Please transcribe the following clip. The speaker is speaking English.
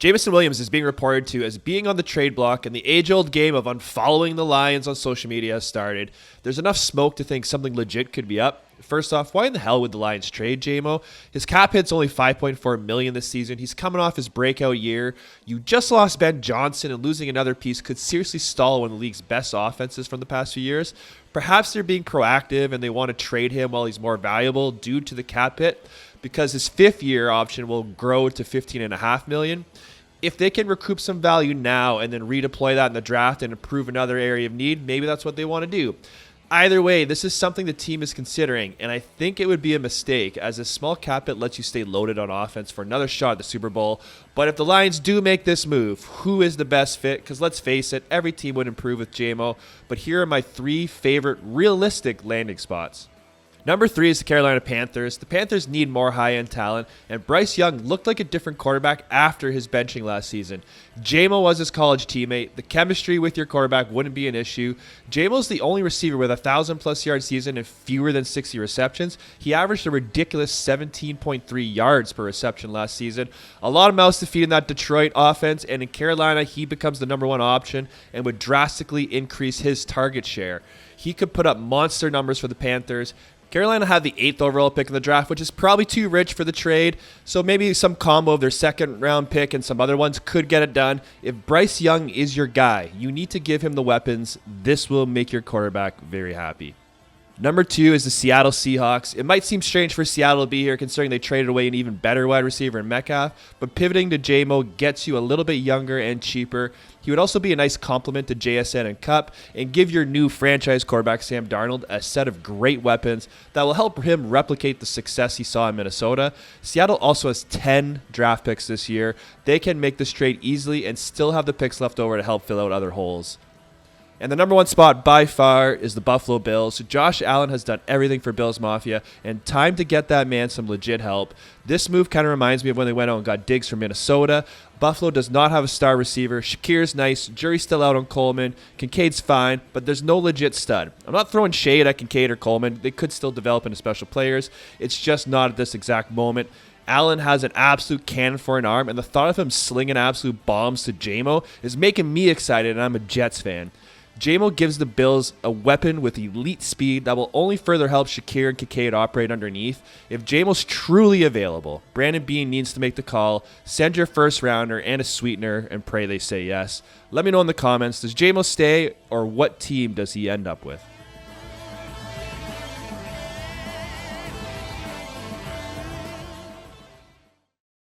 Jameson Williams is being reported to as being on the trade block, and the age-old game of unfollowing the Lions on social media has started. There's enough smoke to think something legit could be up. First off, why in the hell would the Lions trade Jamo? His cap hit's only $5.4 million this season. He's coming off his breakout year. You just lost Ben Johnson, and losing another piece could seriously stall one of the league's best offenses from the past few years. Perhaps they're being proactive and they want to trade him while he's more valuable due to the cap hit, because his fifth-year option will grow to $15.5 million. If they can recoup some value now and then redeploy that in the draft and improve another area of need, maybe that's what they want to do. Either way, this is something the team is considering, and I think it would be a mistake, as a small cap hit lets you stay loaded on offense for another shot at the Super Bowl. But if the Lions do make this move, who is the best fit? Because let's face it, every team would improve with Jamo. But here are my 3 favorite realistic landing spots. Number 3 is the Carolina Panthers. The Panthers need more high-end talent, and Bryce Young looked like a different quarterback after his benching last season. Jamo was his college teammate. The chemistry with your quarterback wouldn't be an issue. Jamo's the only receiver with a 1,000-plus yard season and fewer than 60 receptions. He averaged a ridiculous 17.3 yards per reception last season. A lot of mouths to feed in that Detroit offense, and in Carolina, he becomes the number 1 option and would drastically increase his target share. He could put up monster numbers for the Panthers. Carolina had the 8th overall pick in the draft, which is probably too rich for the trade, so maybe some combo of their second-round pick and some other ones could get it done. If Bryce Young is your guy, you need to give him the weapons. This will make your quarterback very happy. Number 2 is the Seattle Seahawks. It might seem strange for Seattle to be here considering they traded away an even better wide receiver in Metcalf, but pivoting to Jamo gets you a little bit younger and cheaper. He would also be a nice complement to JSN and Kupp and give your new franchise quarterback Sam Darnold a set of great weapons that will help him replicate the success he saw in Minnesota. Seattle also has 10 draft picks this year. They can make this trade easily and still have the picks left over to help fill out other holes. And the number 1 spot by far is the Buffalo Bills. Josh Allen has done everything for Bills Mafia, and time to get that man some legit help. This move kind of reminds me of when they went out and got Diggs from Minnesota. Buffalo does not have a star receiver. Shakir's nice. Jury's still out on Coleman. Kincaid's fine, but there's no legit stud. I'm not throwing shade at Kincaid or Coleman. They could still develop into special players. It's just not at this exact moment. Allen has an absolute cannon for an arm, and the thought of him slinging absolute bombs to Jamo is making me excited, and I'm a Jets fan. Jamo gives the Bills a weapon with elite speed that will only further help Shakir and Kincaid operate underneath. If Jamo's truly available, Brandon Beane needs to make the call. Send your first rounder and a sweetener and pray they say yes. Let me know in the comments, does Jamo stay, or what team does he end up with?